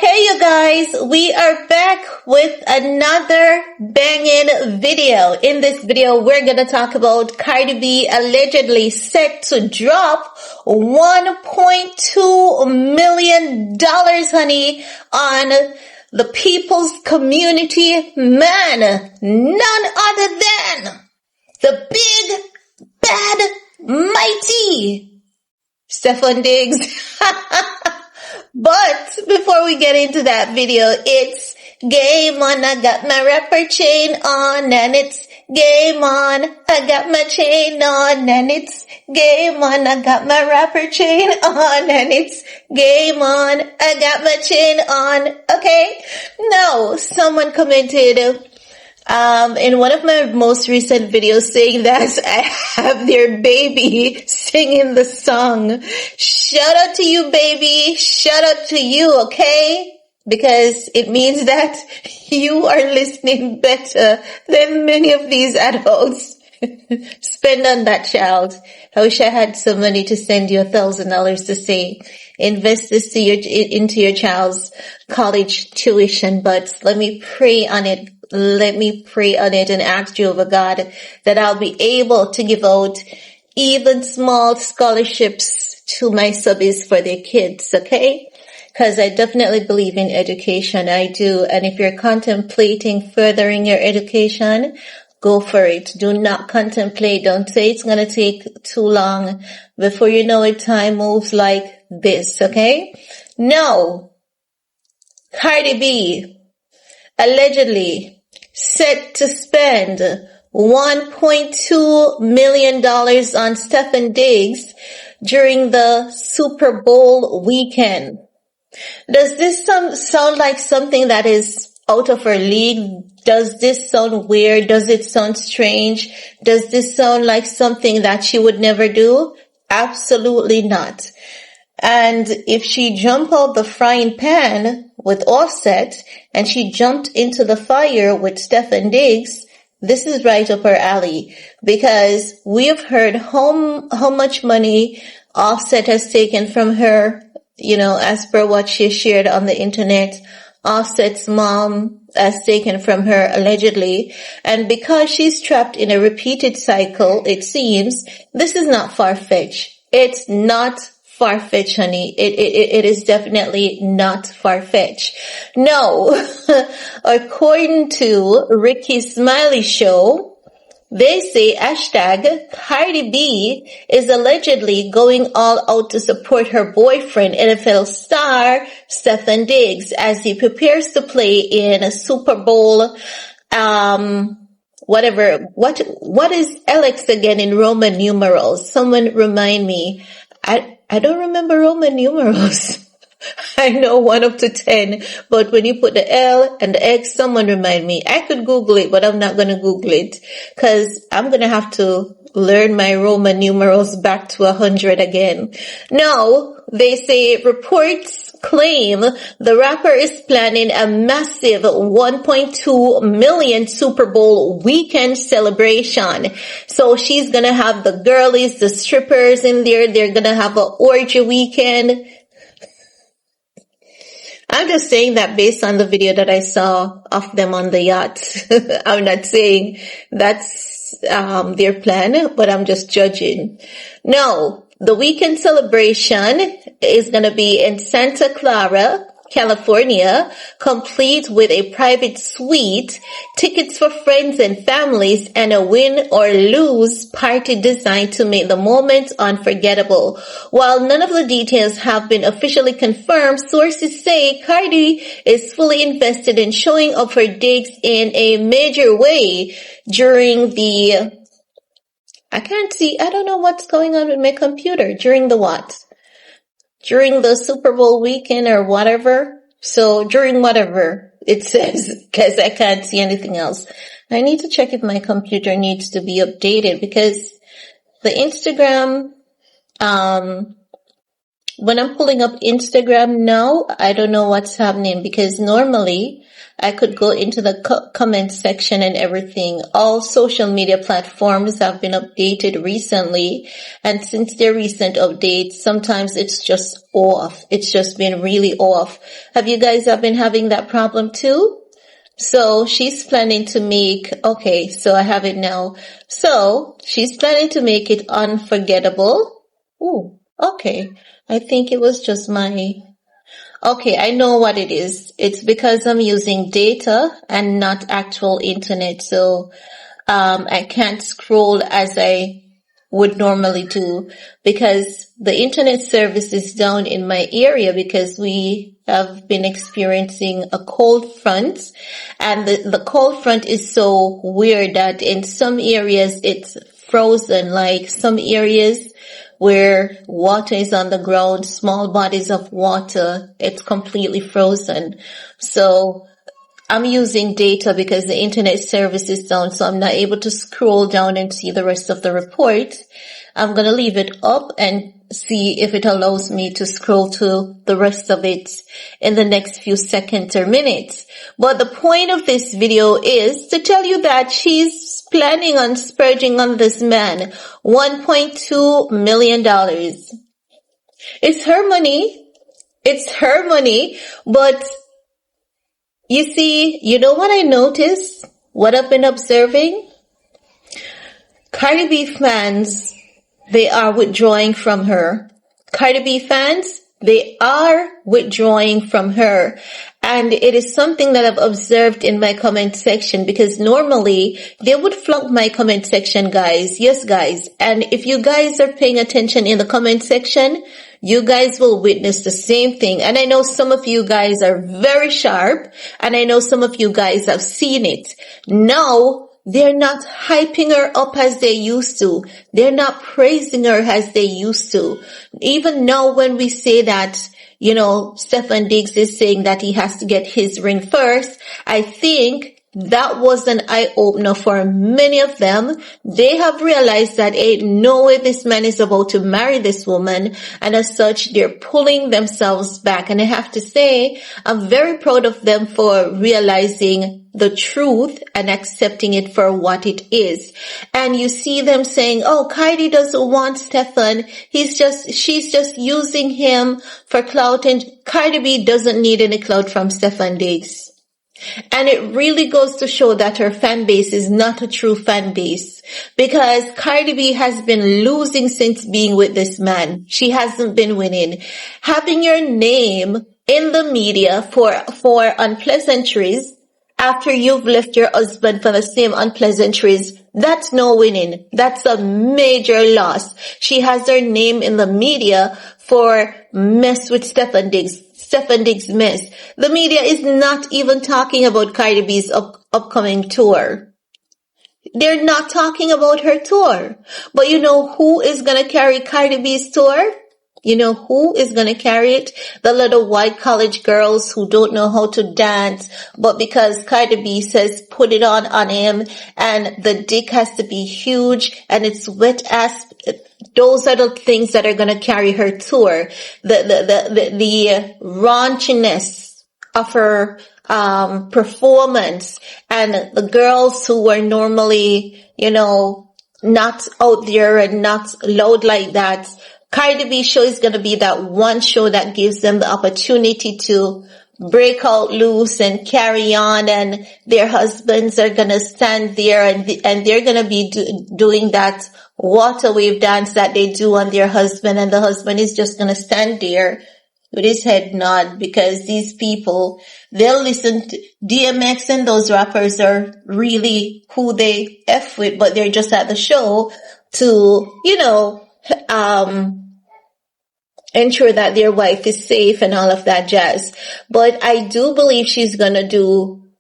Okay, you guys, we are back with another banging video. In this video, we're going to talk about Cardi B allegedly set to drop $1.2 million, honey, on the people's community man. None other than the big, bad, mighty Stefon Diggs. But before we get into that video, it's game on. I got my rapper chain on and it's game on. I got my chain on and it's game on. I got my rapper chain on and it's game on. I got my chain on. Okay. Now, someone commented in one of my most recent videos saying that I have their baby singing the song. Shout out to you, baby. Shout out to you, okay? Because it means that you are listening better than many of these adults. Spend on that child. I wish I had some money to send you $1,000 to say, invest this into your child's college tuition, but let me pray on it. Let me pray on it and ask Jehovah God that I'll be able to give out even small scholarships to my subbies for their kids, okay? Because I definitely believe in education. I do. And if you're contemplating furthering your education, go for it. Do not contemplate. Don't say it's going to take too long. Before you know it, time moves like this, okay? No. Cardi B allegedly set to spend $1.2 million on Stefon Diggs during the Super Bowl weekend. Does this sound like something that is out of her league? Does this sound weird? Does it sound strange? Does this sound like something that she would never do? Absolutely not. And if she jumped out the frying pan with Offset and she jumped into the fire with Stefon Diggs, this is right up her alley, because we have heard how much money Offset has taken from her, as per what she shared on the internet. Offset's mom has taken from her allegedly, and because she's trapped in a repeated cycle, it seems this is not far-fetched. It's not far-fetched, honey. It is definitely not far-fetched. No. According to Ricky Smiley Show, they say hashtag Cardi B is allegedly going all out to support her boyfriend, NFL star Stefon Diggs, as he prepares to play in a Super Bowl, whatever. What is Alex again in Roman numerals? Someone remind me. I don't remember Roman numerals. I know 1 up to 10, but when you put the L and the X, someone remind me. I could Google it, but I'm not going to Google it because I'm going to have to learn my Roman numerals back to 100 again. No, they say reports claim the rapper is planning a massive 1.2 million Super Bowl weekend celebration. So she's going to have the girlies, the strippers in there. They're going to have an orgy weekend. I'm just saying that based on the video that I saw of them on the yacht. I'm not saying that's their plan, but I'm just judging. No, the weekend celebration is going to be in Santa Clara, California, complete with a private suite, tickets for friends and families, and a win or lose party designed to make the moment unforgettable. While none of the details have been officially confirmed, sources say Cardi is fully invested in showing up for Diggs in a major way during the... I don't know what's going on with my computer. During the what? During the Super Bowl weekend or whatever. So during whatever it says, because I can't see anything else. I need to check if my computer needs to be updated because the Instagram when I'm pulling up Instagram now, I don't know what's happening because normally I could go into the comment section and everything. All social media platforms have been updated recently. And since their recent updates, sometimes it's just off. It's just been really off. Have you guys been having that problem too? So she's planning to make, okay, so I have it now. So she's planning to make it unforgettable. Ooh, okay. I think it was just okay, I know what it is. It's because I'm using data and not actual internet. So, I can't scroll as I would normally do because the internet service is down in my area because we have been experiencing a cold front, and the cold front is so weird that in some areas it's frozen, like some areas where water is on the ground, small bodies of water, it's completely frozen. So I'm using data because the internet service is down, so I'm not able to scroll down and see the rest of the report. I'm going to leave it up and see if it allows me to scroll to the rest of it in the next few seconds or minutes. But the point of this video is to tell you that she's planning on splurging on this man $1.2 million. It's her money. It's her money, but you see, you know what I noticed? What I've been observing? Cardi B fans, they are withdrawing from her. Cardi B fans, they are withdrawing from her. And it is something that I've observed in my comment section because normally they would flood my comment section, guys. Yes, guys. And if you guys are paying attention in the comment section, you guys will witness the same thing. And I know some of you guys are very sharp, and I know some of you guys have seen it. Now, they're not hyping her up as they used to. They're not praising her as they used to. Even now when we say that, you know, Stefon Diggs is saying that he has to get his ring first, I think that was an eye-opener for many of them. They have realized that ain't no way this man is about to marry this woman, and as such, they're pulling themselves back. And I have to say, I'm very proud of them for realizing the truth and accepting it for what it is. And you see them saying, oh, Cardi doesn't want Stefon. She's just using him for clout, and Cardi B doesn't need any clout from Stefon Diggs. And it really goes to show that her fan base is not a true fan base, because Cardi B has been losing since being with this man. She hasn't been winning. Having your name in the media for unpleasantries after you've left your husband for the same unpleasantries, that's no winning. That's a major loss. She has her name in the media for mess with Stefon Diggs. Stefon Diggs mess. The media is not even talking about Cardi B's upcoming tour. They're not talking about her tour. But you know who is going to carry Cardi B's tour? You know who is going to carry it? The little white college girls who don't know how to dance, but because Cardi B says put it on him, and the dick has to be huge and it's wet ass. Those are the things that are going to carry her tour. The raunchiness of her performance, and the girls who were normally, you know, not out there and not loud like that. Cardi B show is going to be that one show that gives them the opportunity to break out loose and carry on, and their husbands are going to stand there and they're going to be doing that water wave dance that they do on their husband, and the husband is just going to stand there with his head nod, because these people, they'll listen to DMX, and those rappers are really who they F with, but they're just at the show to, you know, ensure that their wife is safe and all of that jazz. But I do believe she's gonna do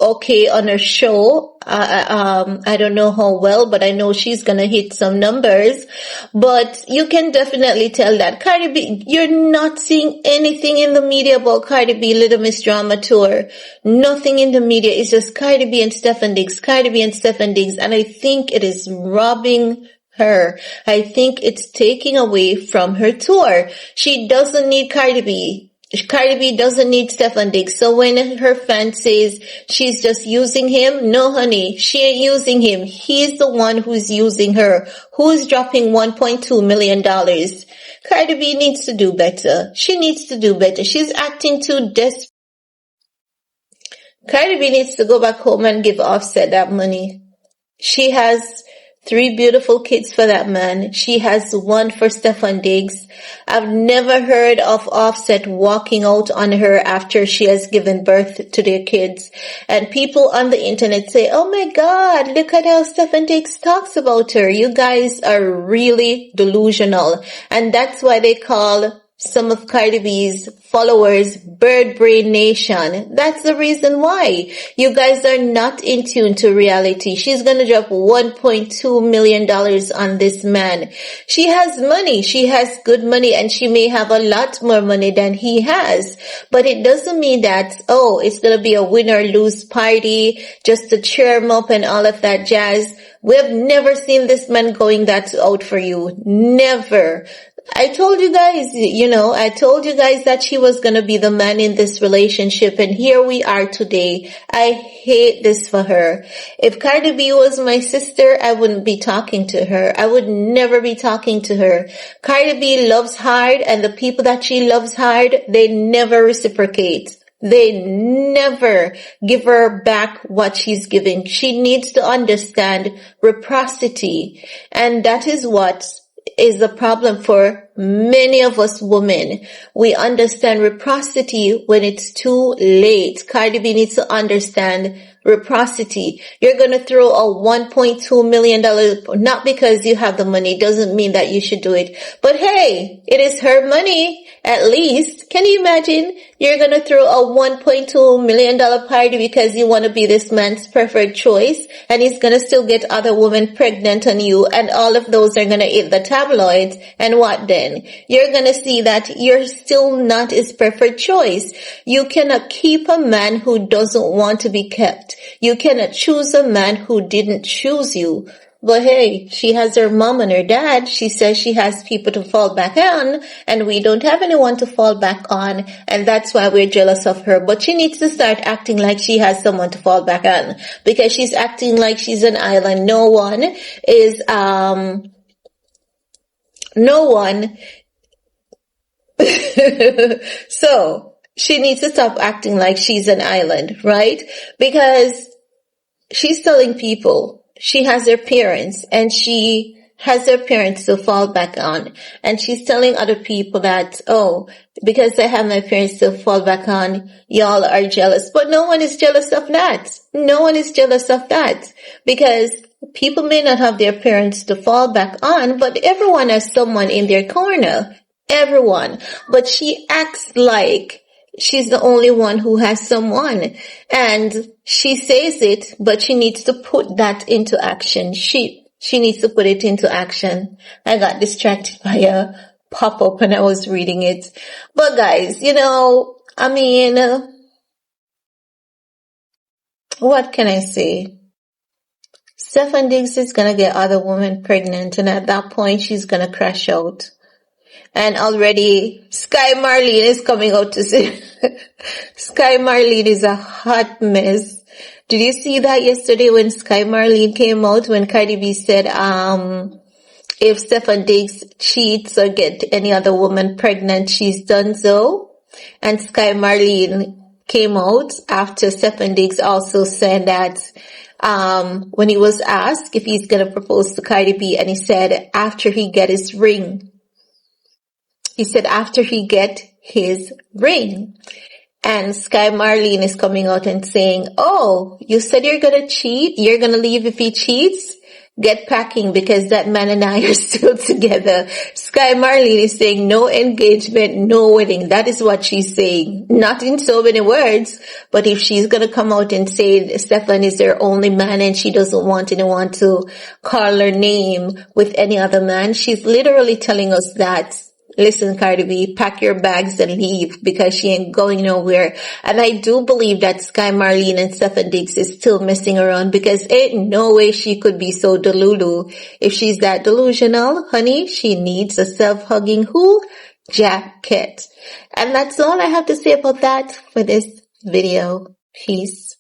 okay on her show. I don't know how well, but I know she's gonna hit some numbers. But you can definitely tell that Cardi B, you're not seeing anything in the media about Cardi B Little Miss Drama Tour. Nothing in the media. It's just Cardi B and Stefon Diggs, Cardi B and Stefon Diggs. And I think it is robbing her. I think it's taking away from her tour. She doesn't need Cardi B. Cardi B doesn't need Stefon Diggs. So when her fan says she's just using him, no honey, she ain't using him. He's the one who's using her. Who's dropping $1.2 million? Cardi B needs to do better. She needs to do better. She's acting too desperate. Cardi B needs to go back home and give Offset that money. She has 3 beautiful kids for that man. She has 1 for Stefon Diggs. I've never heard of Offset walking out on her after she has given birth to their kids. And people on the internet say, oh my God, look at how Stefon Diggs talks about her. You guys are really delusional. And that's why they call some of Cardi B's followers Bird Brain Nation. That's the reason why. You guys are not in tune to reality. She's gonna drop $1.2 million on this man. She has money. She has good money, and she may have a lot more money than he has. But it doesn't mean that, oh, it's gonna be a win or lose party just to cheer him up and all of that jazz. We've never seen this man going that out for you. Never. I told you guys, that she was going to be the man in this relationship, and here we are today. I hate this for her. If Cardi B was my sister, I wouldn't be talking to her. I would never be talking to her. Cardi B loves hard, and the people that she loves hard, they never reciprocate. They never give her back what she's giving. She needs to understand reciprocity, and that is what is the problem for many of us women. We understand reciprocity when it's too late. Cardi B needs to understand reciprocity. You're going to throw a $1.2 million, not because you have the money, doesn't mean that you should do it. But hey, it is her money, at least. Can you imagine? You're going to throw a $1.2 million party because you want to be this man's preferred choice, and he's going to still get other women pregnant on you, and all of those are going to hit the tabloids. And what then? You're going to see that you're still not his preferred choice. You cannot keep a man who doesn't want to be kept. You cannot choose a man who didn't choose you. But hey, she has her mom and her dad. She says she has people to fall back on, and we don't have anyone to fall back on, and that's why we're jealous of her. But she needs to start acting like she has someone to fall back on, because she's acting like she's an island. No one so she needs to stop acting like she's an island, right? Because she's telling people she has her parents, and she has her parents to fall back on. And she's telling other people that, oh, because I have my parents to fall back on, y'all are jealous. But no one is jealous of that. No one is jealous of that. Because people may not have their parents to fall back on, but everyone has someone in their corner. Everyone. But she acts like she's the only one who has someone. And she says it, but she needs to put that into action. She needs to put it into action. I got distracted by a pop-up when I was reading it. But guys, what can I say? Stefon Diggs is gonna get other women pregnant, and at that point she's gonna crash out. And already Sky Marlene is coming out to say Sky Marlene is a hot mess. Did you see that yesterday when Sky Marlene came out, when Cardi B said if Stefon Diggs cheats or get any other woman pregnant, she's done so? And Sky Marlene came out after Stefon Diggs also said that when he was asked if he's gonna propose to Cardi B, and he said after he get his ring. He said after he get his ring. And Sky Marlene is coming out and saying, oh, you said you're going to cheat? You're going to leave if he cheats? Get packing, because that man and I are still together. Sky Marlene is saying no engagement, no wedding. That is what she's saying. Not in so many words, but if she's going to come out and say Stefon is her only man and she doesn't want anyone to call her name with any other man, she's literally telling us that listen, Cardi B, pack your bags and leave because she ain't going nowhere. And I do believe that Sky Marlene and Stefon Diggs is still messing around because ain't no way she could be so delulu. If she's that delusional, honey, she needs a self-hugging who? Jacket. And that's all I have to say about that for this video. Peace.